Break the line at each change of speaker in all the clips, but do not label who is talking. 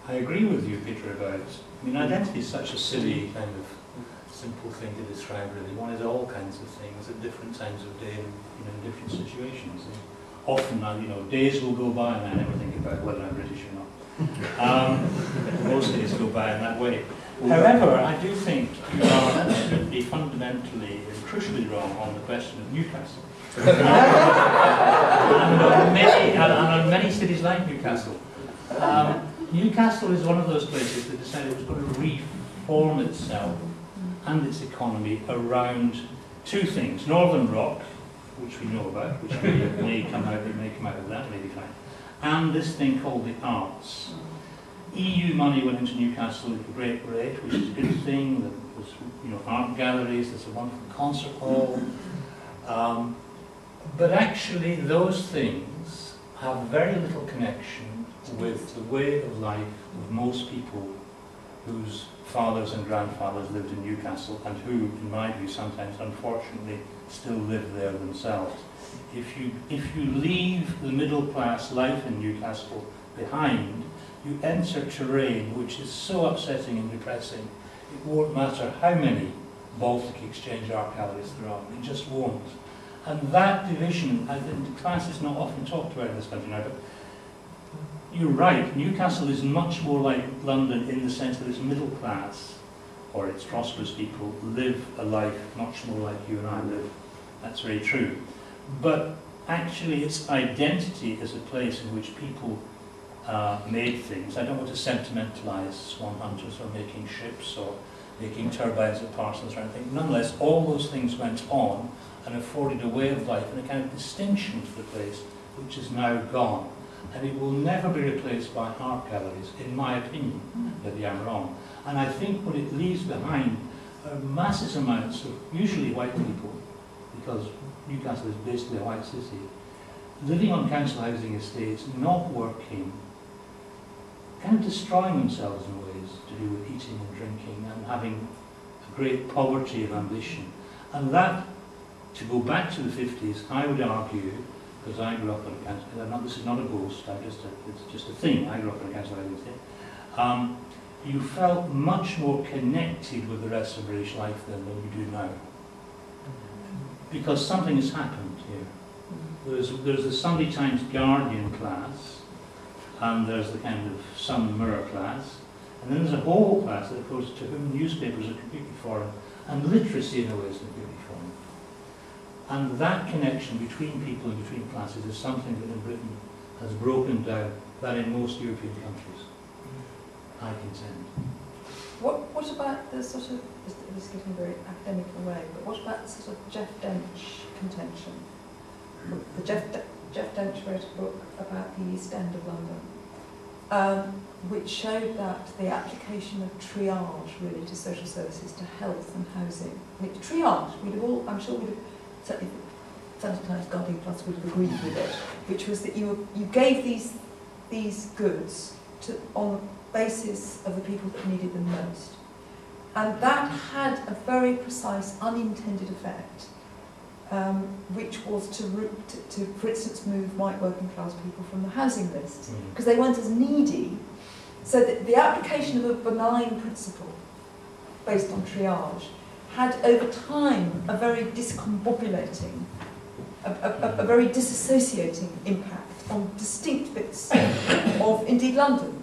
I agree with you, Peter, about, I mean, identity is such a silly kind of simple thing to describe, really. One is all kinds of things at different times of day and, you know, in different situations. And often, you know, days will go by and I never think about whether I'm British or not. Most days go by in that way. However, I do think you are absolutely fundamentally and crucially wrong on the question of Newcastle. and on many cities like Newcastle. Newcastle is one of those places that decided it was going to reform itself and its economy around two things: Northern Rock, which we know about, which may come out of that, may be fine, and this thing called the arts. EU money went into Newcastle at a great rate, which is a good thing. There was, you know, art galleries, there's a wonderful concert hall. But actually those things have very little connection with the way of life of most people whose fathers and grandfathers lived in Newcastle and who, in my view, sometimes unfortunately still live there themselves. If you leave the middle class life in Newcastle behind, you enter terrain which is so upsetting and depressing, it won't matter how many Baltic Exchange art galleries there are, it just won't. And that division, I think class is not often talked about in this country now, but you're right, Newcastle is much more like London in the sense that its middle class, or its prosperous people, live a life much more like you and I live. That's very true. But actually its identity as a place in which people made things. I don't want to sentimentalise swan hunters or making ships or making turbines at Parsons or anything. Nonetheless, all those things went on and afforded a way of life and a kind of distinction to the place which is now gone. And it will never be replaced by art galleries, in my opinion. Maybe I'm wrong. And I think what it leaves behind are massive amounts of usually white people, because Newcastle is basically a white city, living on council housing estates, not working, kind of destroying themselves in ways to do with eating and drinking and having a great poverty of ambition. And that, to go back to the 50s, I would argue, because I grew up on a council, this is not a boast, it's just a thing, I grew up on a council housing estate, you felt much more connected with the rest of British life then than you do now. Because something has happened here. There's the Sunday Times Guardian class, and there's the kind of Sun Mirror class, and then there's a whole class that, of course, to whom newspapers are completely foreign, and literacy in a way is completely foreign. And that connection between people and between classes is something that in Britain has broken down, that in most European countries, I contend.
What about the sort of, this is getting very academic in a way, but what about the sort of Jeff Dench contention? The Jeff Dench wrote a book about the East End of London, which showed that the application of triage really to social services, to health and housing. I mean, triage, we'd have all, I'm sure we'd have, certainly Sunday Times Guardian Plus would have agreed with it, which was that you gave these goods on the basis of the people that needed them most. And that had a very precise unintended effect, which was to, for instance, move white working class people from the housing list, because they weren't as needy. So the application of a benign principle based on triage had over time a very discombobulating, a very disassociating impact on distinct bits of indeed London.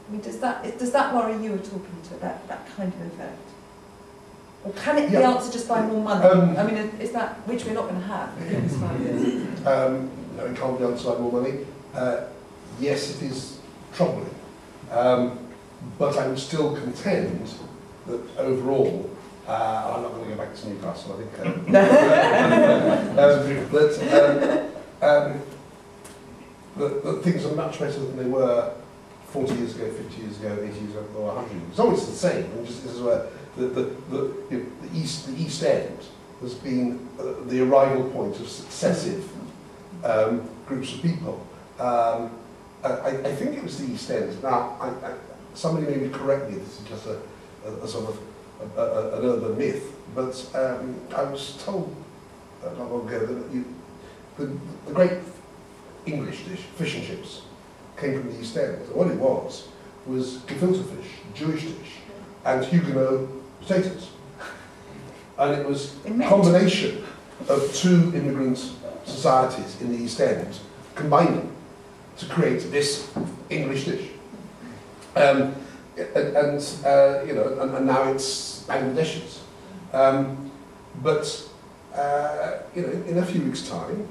I mean, does that worry you at all, Peter, that kind of effect? Or can it be answered just by more money? I mean, is that, which we're not going to have in the next 5 years?
No, it can't be answered by more money. Yes, it is troubling. But I would still contend that overall, I'm not going to go back to Newcastle, I think. That things are much better than they were 40 years ago, 50 years ago, 80 years ago, or 100 years ago. It's always the same. And just, this is where the East End has been the arrival point of successive groups of people. I think it was the East End. Now, somebody maybe correct me, this is just a sort of an urban myth, but I was told not long ago that the great English dish, fish and chips, came from the East End. What it was was gefilte fish, Jewish dish, and Huguenot potatoes. And it was a combination of two immigrant societies in the East End combining to create this English dish. And now it's Bangladeshis. But in a few weeks' time,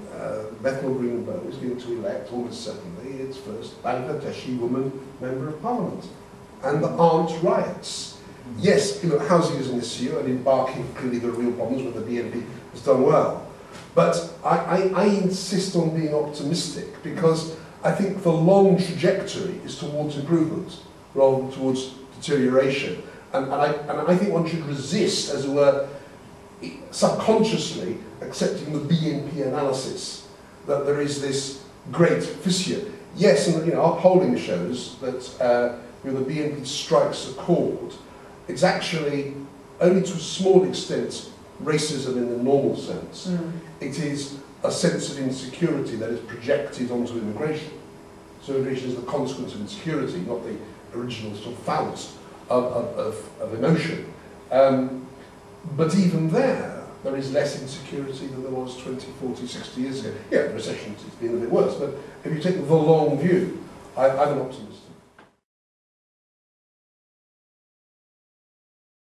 Bethnal Green and Bow is going to elect, almost certainly, its first Bangladeshi woman member of Parliament. And there aren't riots. Yes, housing is an issue, and in Barking, clearly there are real problems where the BNP has done well. But I insist on being optimistic, because I think the long trajectory is towards improvement rather than towards deterioration. And I think one should resist, as it were, subconsciously accepting the BNP analysis that there is this great fissure. Yes, and our polling shows that the BNP strikes a chord. It's actually only to a small extent racism in the normal sense. It is a sense of insecurity that is projected onto immigration. So immigration is the consequence of insecurity, not the original sort of fount of emotion. But even there is less insecurity than there was 20, 40, 60 years ago. Yeah, the recession has been a bit worse, but if you take the long view, I'm an optimist.